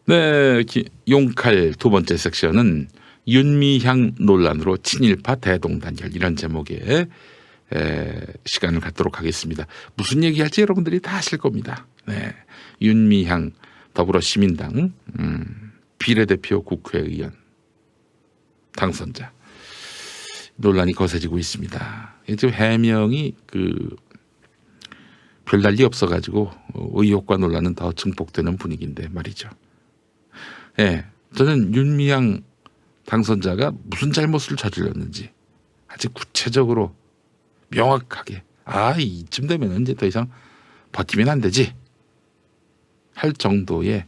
네, 용칼 두 번째 섹션은 윤미향 논란으로 친일파 대동단결 이런 제목의 시간을 갖도록 하겠습니다. 무슨 얘기할지 여러분들이 다 아실 겁니다. 네, 윤미향 더불어시민당 비례대표 국회의원 당선자 논란이 거세지고 있습니다. 지금 해명이 별달리 없어가지고 의혹과 논란은 더 증폭되는 분위기인데 말이죠. 예, 저는 윤미향 당선자가 무슨 잘못을 저질렀는지 아직 구체적으로 명확하게 이쯤 되면 이제 더 이상 버티면 안 되지 할 정도의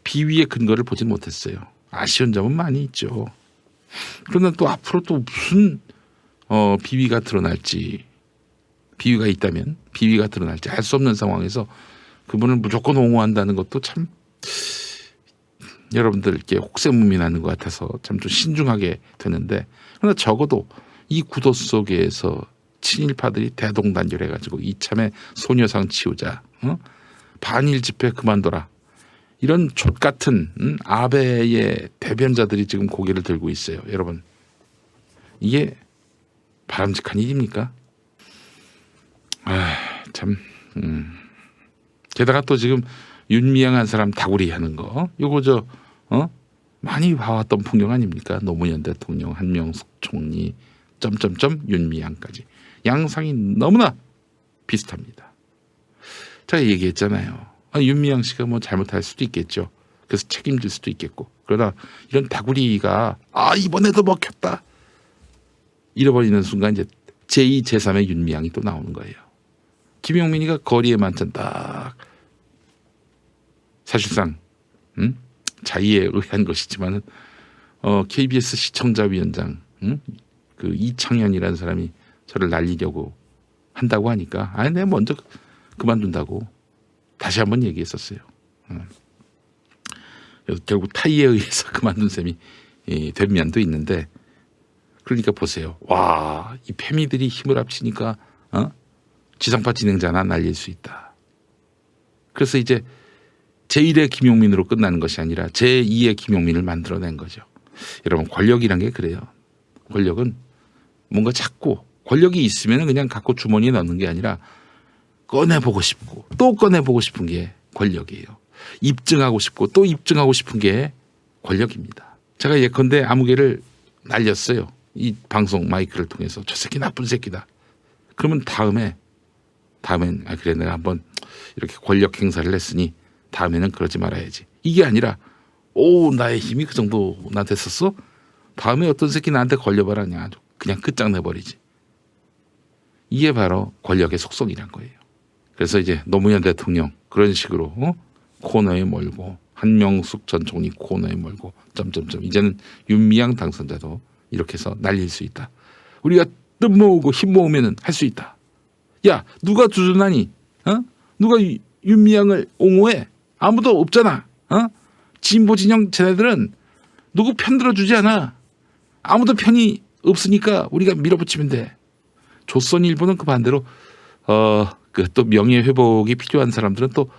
비위의 근거를 보진 못했어요. 아쉬운 점은 많이 있죠. 그러나 또 앞으로 또 무슨 비위가 드러날지, 비위가 있다면 비위가 드러날지 알 수 없는 상황에서 그분을 무조건 옹호한다는 것도 참 여러분들께 혹세무민하는 것 같아서 참 좀 신중하게 되는데, 그러나 적어도 이 구도 속에서 친일파들이 대동단결해가지고 이참에 소녀상 치우자, 반일 집회 그만둬라, 이런 족같은 아베의 대변자들이 지금 고개를 들고 있어요. 여러분, 이게 바람직한 일입니까? 게다가 또 지금 윤미향 한 사람 다구리 하는 거, 요거 많이 봐왔던 풍경 아닙니까? 노무현 대통령, 한명숙 총리, 윤미향까지 양상이 너무나 비슷합니다. 제가 얘기했잖아요. 윤미향 씨가 뭐 잘못할 수도 있겠죠. 그래서 책임질 수도 있겠고. 그러나 이런 다구리가 이번에도 먹혔다 잃어버리는 순간 이제 제2, 제3의 윤미향이 또 나오는 거예요. 김용민이가 거리에 만찬 딱 사실상 자의에 의한 것이지만은 KBS 시청자위원장 그 이창현이라는 사람이 저를 날리려고 한다고 하니까 내가 먼저 그만둔다고 다시 한번 얘기했었어요. 결국 타의에 의해서 그만둔 셈이 된 면도 있는데, 그러니까 보세요. 이 패미들이 힘을 합치니까 지상파 진행자나 날릴 수 있다. 그래서 이제 제1의 김용민으로 끝나는 것이 아니라 제2의 김용민을 만들어낸 거죠. 여러분, 권력이란 게 그래요. 권력은 뭔가 자꾸 권력이 있으면 그냥 갖고 주머니에 넣는 게 아니라 꺼내보고 싶고 또 꺼내보고 싶은 게 권력이에요. 입증하고 싶고 또 입증하고 싶은 게 권력입니다. 제가 예컨대 아무개를 날렸어요. 이 방송 마이크를 통해서 저 새끼 나쁜 새끼다. 그러면 다음엔 그래, 내가 한번 이렇게 권력 행사를 했으니 다음에는 그러지 말아야지. 이게 아니라 나의 힘이 그 정도나 됐었어? 다음에 어떤 새끼 나한테 걸려봐라, 그냥 끝장내버리지. 이게 바로 권력의 속성이란 거예요. 그래서 이제 노무현 대통령 그런 식으로 코너에 몰고, 한명숙 전 총리 코너에 몰고 이제는 윤미향 당선자도 이렇게 해서 날릴 수 있다. 우리가 뜻 모으고 힘 모으면 할 수 있다. 야, 누가 두둔하니? 누가 윤미향을 옹호해? 아무도 없잖아. 진보 진영 쟤네들은 누구 편 들어주지 않아. 아무도 편이 없으니까 우리가 밀어붙이면 돼. 조선일보는 그 반대로 또 명예 회복이 필요한 사람들은 또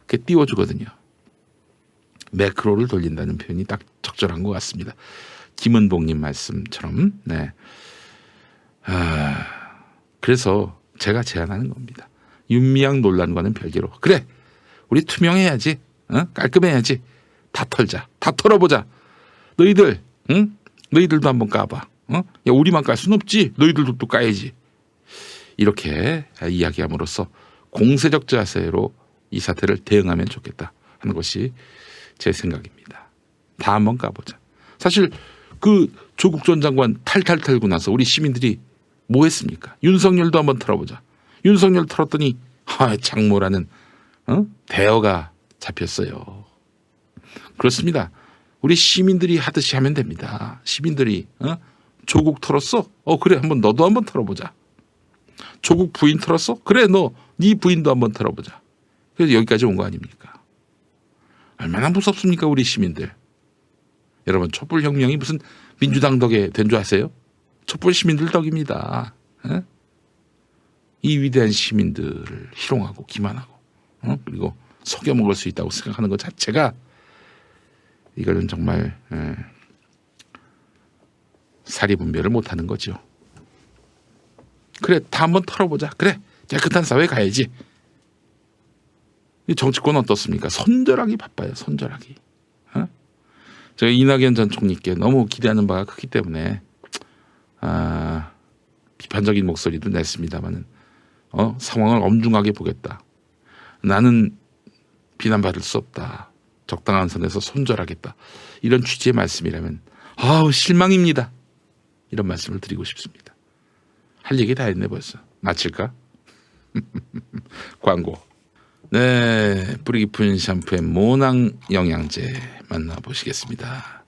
이렇게 띄워주거든요. 매크로를 돌린다는 표현이 딱 적절한 것 같습니다. 김은봉님 말씀처럼. 네. 그래서 제가 제안하는 겁니다. 윤미향 논란과는 별개로, 그래, 우리 투명해야지, 깔끔해야지, 다 털자, 다 털어보자. 너희들, 너희들도 한번 까봐. 야, 우리만 깔 수는 없지. 너희들도 또 까야지. 이렇게 이야기함으로써 공세적 자세로 이 사태를 대응하면 좋겠다 하는 것이 제 생각입니다. 다 한번 까보자. 사실 조국 전 장관 탈탈 털고 나서 우리 시민들이 뭐 했습니까? 윤석열도 한번 털어보자. 윤석열 털었더니 장모라는 대어가 잡혔어요. 그렇습니다. 우리 시민들이 하듯이 하면 됩니다. 시민들이 조국 털었어? 그래, 너도 한번 털어보자. 조국 부인 털었어? 그래, 네 부인도 한번 털어보자. 그래서 여기까지 온 거 아닙니까? 얼마나 무섭습니까, 우리 시민들. 여러분, 촛불혁명이 무슨 민주당 덕에 된 줄 아세요? 촛불 시민들 덕입니다. 이 위대한 시민들을 희롱하고 기만하고 그리고 속여먹을 수 있다고 생각하는 것 자체가 이거는 정말 사리분별을 못하는 거죠. 그래, 다 한번 털어보자. 그래, 깨끗한 사회 가야지. 이 정치권 어떻습니까? 손절하기 바빠요. 손절하기. 제가 이낙연 전 총리께 너무 기대하는 바가 크기 때문에 비판적인 목소리도 냈습니다마는 상황을 엄중하게 보겠다. 나는 비난받을 수 없다. 적당한 선에서 손절하겠다. 이런 취지의 말씀이라면 실망입니다. 이런 말씀을 드리고 싶습니다. 할 얘기 다 했네 벌써. 마칠까? 광고. 네, 뿌리 깊은 샴푸의 모낭 영양제 만나보시겠습니다.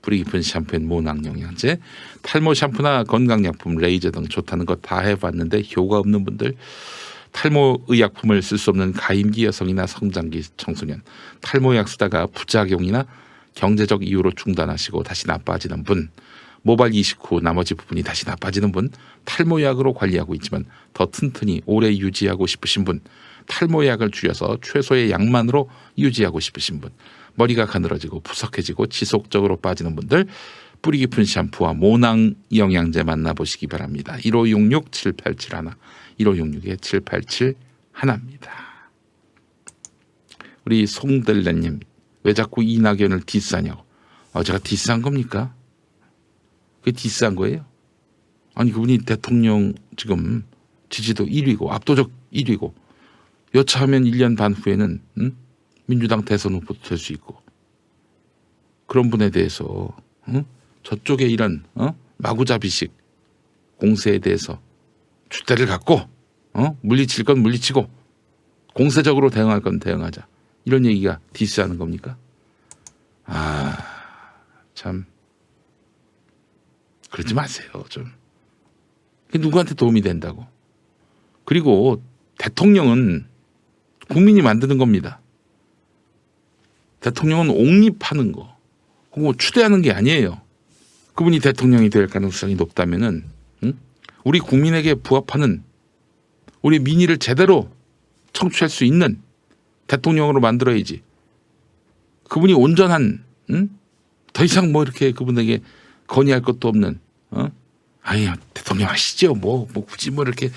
뿌리 깊은 샴푸의 모낭 영양제. 탈모 샴푸나 건강약품, 레이저 등 좋다는 거 다 해봤는데 효과 없는 분들, 탈모 의약품을 쓸 수 없는 가임기 여성이나 성장기 청소년, 탈모약 쓰다가 부작용이나 경제적 이유로 중단하시고 다시 나빠지는 분, 모발 이식 후 나머지 부분이 다시 나빠지는 분, 탈모약으로 관리하고 있지만 더 튼튼히 오래 유지하고 싶으신 분, 탈모약을 줄여서 최소의 양만으로 유지하고 싶으신 분, 머리가 가늘어지고 푸석해지고 지속적으로 빠지는 분들, 뿌리 깊은 샴푸와 모낭 영양제 만나보시기 바랍니다. 1566-7871 1566-7871입니다. 우리 송들레님, 왜 자꾸 이낙연을 디스하냐고. 제가 디스한 겁니까? 그게 디스한 거예요? 아니, 그분이 대통령 지금 지지도 1위고 압도적 1위고 여차하면 1년 반 후에는 민주당 대선 후보도 될 수 있고, 그런 분에 대해서 저쪽에 이런 마구잡이식 공세에 대해서 줏대를 갖고 물리칠 건 물리치고 공세적으로 대응할 건 대응하자, 이런 얘기가 디스하는 겁니까? 참 그러지 마세요. 좀 누구한테 도움이 된다고. 그리고 대통령은 국민이 만드는 겁니다. 대통령은 옹립하는 거, 그거 추대하는 게 아니에요. 그분이 대통령이 될 가능성이 높다면은 우리 국민에게 부합하는, 우리 민의를 제대로 청취할 수 있는 대통령으로 만들어야지. 그분이 온전한, 더 이상 뭐 이렇게 그분에게 건의할 것도 없는, 대통령 하시죠. 뭐 굳이 뭐 이렇게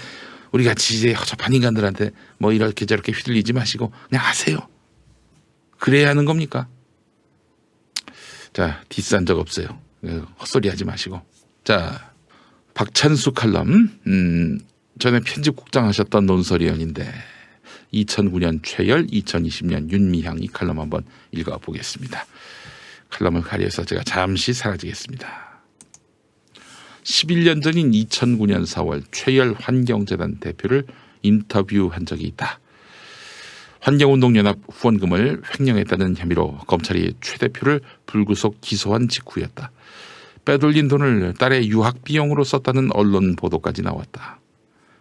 우리 같이 이제 허접한 인간들한테 뭐 이렇게 저렇게 휘둘리지 마시고 그냥 하세요. 그래야 하는 겁니까? 자, 디스한 적 없어요. 헛소리 하지 마시고. 자, 박찬수 칼럼. 전에 편집국장 하셨던 논설위원인데 2009년 최열, 2020년 윤미향, 이 칼럼 한번 읽어보겠습니다. 칼럼을 가려서 제가 잠시 사라지겠습니다. 11년 전인 2009년 4월 최열 환경재단 대표를 인터뷰한 적이 있다. 환경운동연합 후원금을 횡령했다는 혐의로 검찰이 최 대표를 불구속 기소한 직후였다. 빼돌린 돈을 딸의 유학 비용으로 썼다는 언론 보도까지 나왔다.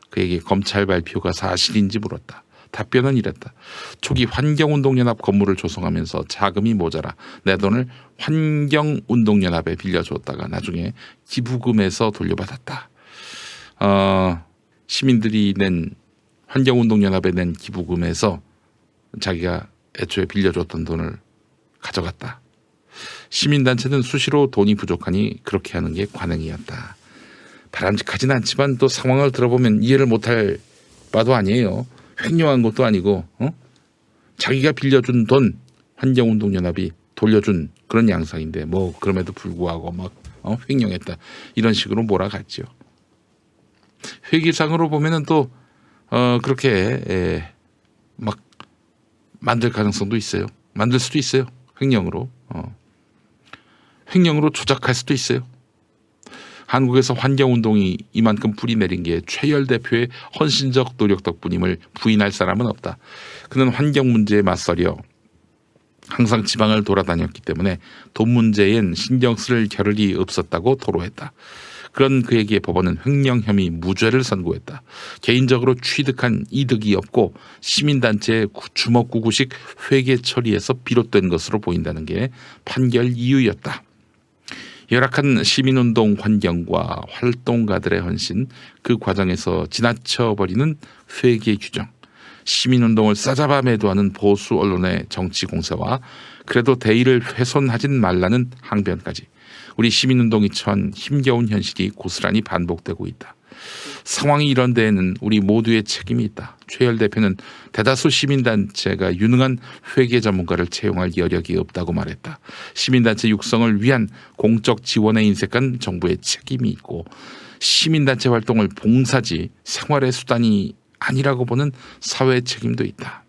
그에게 검찰 발표가 사실인지 물었다. 답변은 이랬다. 초기 환경운동연합 건물을 조성하면서 자금이 모자라 내 돈을 환경운동연합에 빌려줬다가 나중에 기부금에서 돌려받았다. 시민들이 낸, 환경운동연합에 낸 기부금에서 자기가 애초에 빌려줬던 돈을 가져갔다. 시민단체는 수시로 돈이 부족하니 그렇게 하는 게 관행이었다. 바람직하진 않지만 또 상황을 들어보면 이해를 못할 바도 아니에요. 횡령한 것도 아니고 자기가 빌려준 돈 환경운동연합이 돌려준 그런 양상인데 뭐 그럼에도 불구하고 막 횡령했다, 이런 식으로 몰아갔죠. 회계상으로 보면은 또 그렇게 막 만들 가능성도 있어요. 만들 수도 있어요. 횡령으로 조작할 수도 있어요. 한국에서 환경운동이 이만큼 뿌리 내린 게 최열 대표의 헌신적 노력 덕분임을 부인할 사람은 없다. 그는 환경 문제에 맞서려 항상 지방을 돌아다녔기 때문에 돈 문제엔 신경 쓸 겨를이 없었다고 토로했다. 그런 그에게 법원은 횡령 혐의 무죄를 선고했다. 개인적으로 취득한 이득이 없고 시민단체의 주먹구구식 회계 처리에서 비롯된 것으로 보인다는 게 판결 이유였다. 열악한 시민운동 환경과 활동가들의 헌신, 그 과정에서 지나쳐버리는 회계 규정, 시민운동을 싸잡아 매도하는 보수 언론의 정치 공세와 그래도 대의를 훼손하진 말라는 항변까지 우리 시민운동이 처한 힘겨운 현실이 고스란히 반복되고 있다. 상황이 이런 데에는 우리 모두의 책임이 있다. 최열 대표는 대다수 시민단체가 유능한 회계 전문가를 채용할 여력이 없다고 말했다. 시민단체 육성을 위한 공적 지원에 인색한 정부의 책임이 있고 시민단체 활동을 봉사지 생활의 수단이 아니라고 보는 사회의 책임도 있다.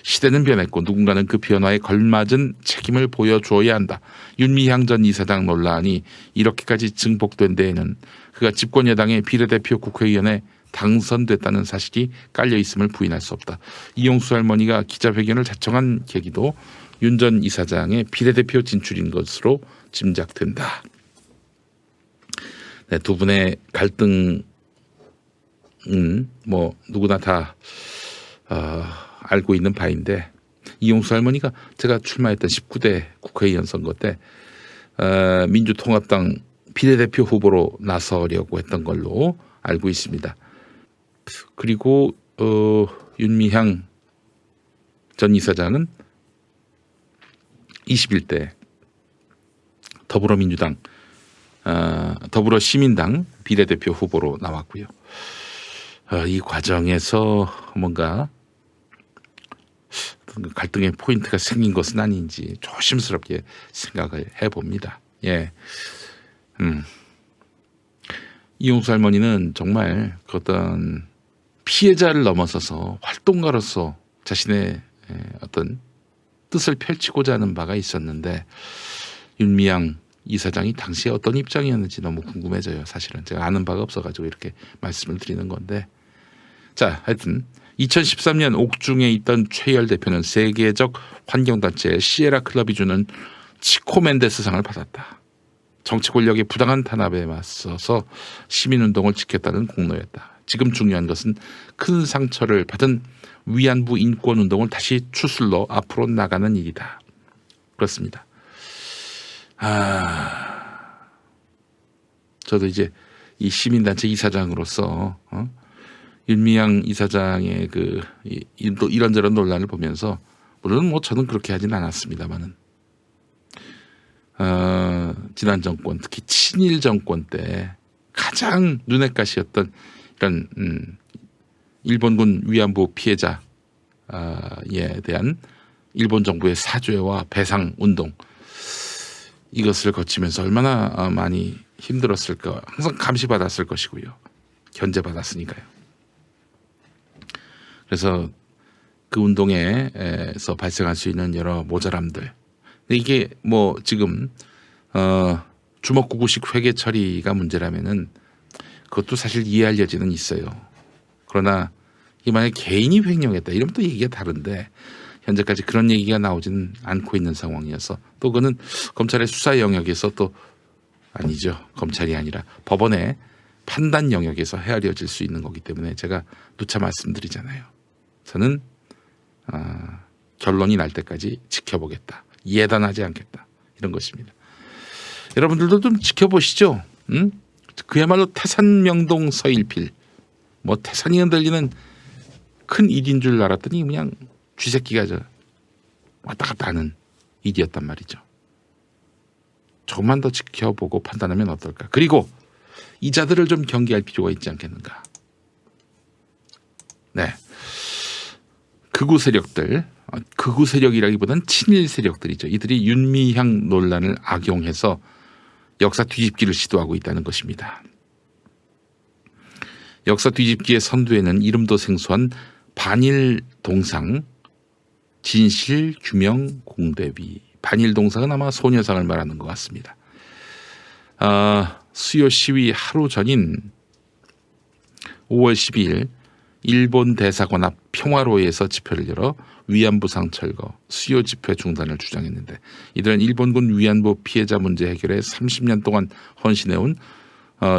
시대는 변했고 누군가는 그 변화에 걸맞은 책임을 보여주어야 한다. 윤미향 전 이사장 논란이 이렇게까지 증폭된 데에는 그가 집권 여당의 비례대표 국회의원에 당선됐다는 사실이 깔려 있음을 부인할 수 없다. 이용수 할머니가 기자회견을 자청한 계기도 윤 전 이사장의 비례대표 진출인 것으로 짐작된다. 네, 두 분의 갈등은 뭐 누구나 다 알고 있는 바인데 이용수 할머니가 제가 출마했던 19대 국회의원 선거 때 민주통합당 비례대표 후보로 나서려고 했던 걸로 알고 있습니다. 그리고 윤미향 전 이사장은 21대 더불어민주당 더불어시민당 비례대표 후보로 나왔고요. 이 과정에서 뭔가 갈등의 포인트가 생긴 것은 아닌지 조심스럽게 생각을 해봅니다. 예, 이용수 할머니는 정말 그 어떤 피해자를 넘어서서 활동가로서 자신의 어떤 뜻을 펼치고자 하는 바가 있었는데 윤미향 이사장이 당시에 어떤 입장이었는지 너무 궁금해져요. 사실은 제가 아는 바가 없어가지고 이렇게 말씀을 드리는 건데, 자, 하여튼 2013년 옥중에 있던 최열 대표는 세계적 환경단체 시에라 클럽이 주는 치코 멘데스상을 받았다. 정치 권력의 부당한 탄압에 맞서서 시민운동을 지켰다는 공로였다. 지금 중요한 것은 큰 상처를 받은 위안부 인권운동을 다시 추슬러 앞으로 나가는 일이다. 그렇습니다. 저도 이제 이 시민단체 이사장으로서 윤미향 이사장의 그 이런저런 논란을 보면서 물론 뭐 저는 그렇게 하진 않았습니다만은 지난 정권 특히 친일 정권 때 가장 눈엣 가시였던 이런 일본군 위안부 피해자에 대한 일본 정부의 사죄와 배상 운동 이것을 거치면서 얼마나 많이 힘들었을까 항상 감시받았을 것이고요. 견제받았으니까요. 그래서 그 운동에서 발생할 수 있는 여러 모자람들 근데 이게 뭐 지금 주먹구구식 회계 처리가 문제라면은 그것도 사실 이해할 여지는 있어요. 그러나 이게 만약 개인이 횡령했다 이러면 또 얘기가 다른데 현재까지 그런 얘기가 나오지는 않고 있는 상황이어서 또 그거는 검찰의 수사 영역에서 또 아니죠. 검찰이 아니라 법원의 판단 영역에서 헤아려질 수 있는 거기 때문에 제가 누차 말씀드리잖아요. 저는 결론이 날 때까지 지켜보겠다. 예단하지 않겠다. 이런 것입니다. 여러분들도 좀 지켜보시죠. 그야말로 태산명동 서일필. 뭐 태산이 흔들리는 큰 일인 줄 알았더니 그냥 쥐새끼가 왔다 갔다 하는 일이었단 말이죠. 조금만 더 지켜보고 판단하면 어떨까. 그리고 이자들을 좀 경계할 필요가 있지 않겠는가. 네, 극우 세력들, 극우 세력이라기보다는 친일 세력들이죠. 이들이 윤미향 논란을 악용해서 역사 뒤집기를 시도하고 있다는 것입니다. 역사 뒤집기의 선두에는 이름도 생소한 반일 동상 진실 규명 공대위. 반일 동상은 아마 소녀상을 말하는 것 같습니다. 수요 시위 하루 전인 5월 12일 일본 대사관 앞 평화로에서 집회를 열어 위안부상 철거, 수요 집회 중단을 주장했는데 이들은 일본군 위안부 피해자 문제 해결에 30년 동안 헌신해온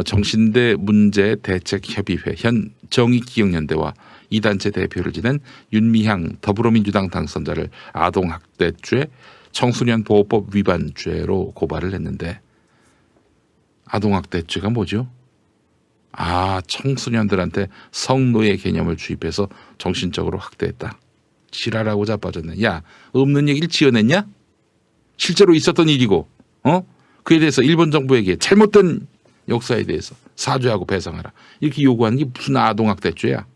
정신대 문제 대책협의회 현 정의기억연대와 이 단체 대표를 지낸 윤미향 더불어민주당 당선자를 아동학대죄, 청소년보호법 위반죄로 고발을 했는데 아동학대죄가 뭐죠? 청소년들한테 성노예 개념을 주입해서 정신적으로 학대했다. 지랄하고 자빠졌네. 야, 없는 얘기를 지어냈냐? 실제로 있었던 일이고, 그에 대해서 일본 정부에게 잘못된 역사에 대해서 사죄하고 배상하라. 이렇게 요구하는 게 무슨 아동학대죄야?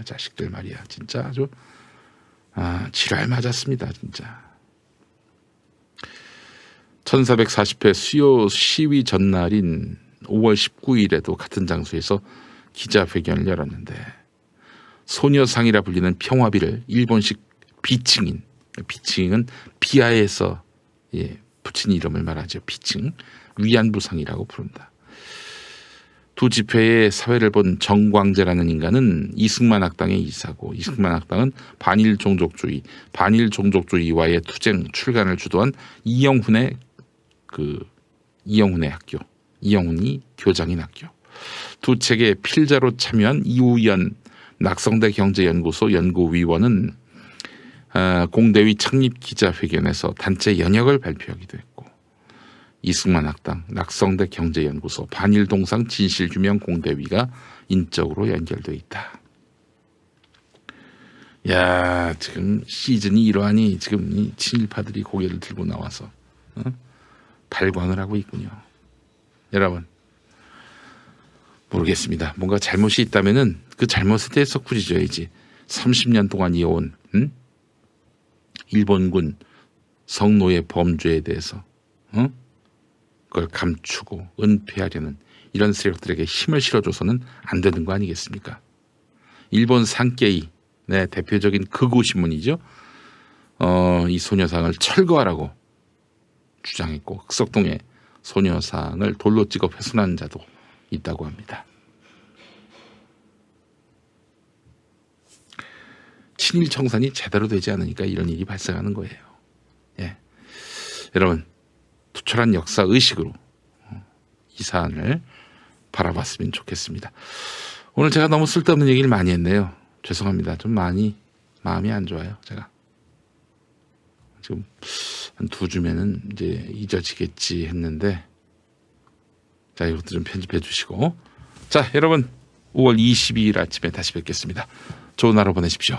자식들 말이야. 진짜 아주 지랄 맞았습니다. 진짜. 1440회 수요 시위 전날인 5월 19일에도 같은 장소에서 기자회견을 열었는데 소녀상이라 불리는 평화비를 일본식 비칭인, 비칭은 비하에서 붙인 이름을 말하죠. 비칭, 위안부상이라고 부른다. 두 집회의 사회를 본 정광재라는 인간은 이승만 학당의 이사고, 이승만 학당은 반일 종족주의와의 투쟁 출간을 주도한 이영훈의 학교, 이영훈이 교장인 학교. 두 책의 필자로 참여한 이우연 낙성대 경제연구소 연구위원은 공대위 창립 기자회견에서 단체 연역을 발표하기도 했고, 이승만 학당, 낙성대 경제연구소, 반일동상 진실규명 공대위가 인적으로 연결되어 있다. 야, 지금 시즌이 이러하니 지금 이 친일파들이 고개를 들고 나와서 발광을 하고 있군요. 여러분, 모르겠습니다. 뭔가 잘못이 있다면은 그 잘못에 대해서 꾸짖어야지. 30년 동안 이어온 일본군 성노예 범죄에 대해서 그걸 감추고 은폐하려는 이런 세력들에게 힘을 실어줘서는 안 되는 거 아니겠습니까? 일본 산케이, 대표적인 극우 신문이죠. 이 소녀상을 철거하라고 주장했고, 흑석동에 소녀상을 돌로 찍어 훼손한 자도 있다고 합니다. 친일 청산이 제대로 되지 않으니까 이런 일이 발생하는 거예요. 여러분, 투철한 역사 의식으로 이 사안을 바라봤으면 좋겠습니다. 오늘 제가 너무 쓸데없는 얘기를 많이 했네요. 죄송합니다. 좀 많이 마음이 안 좋아요. 제가 지금 한 2주면은 이제 잊어지겠지 했는데, 자, 이것도 좀 편집해 주시고, 자, 여러분 5월 22일 아침에 다시 뵙겠습니다. 좋은 하루 보내십시오.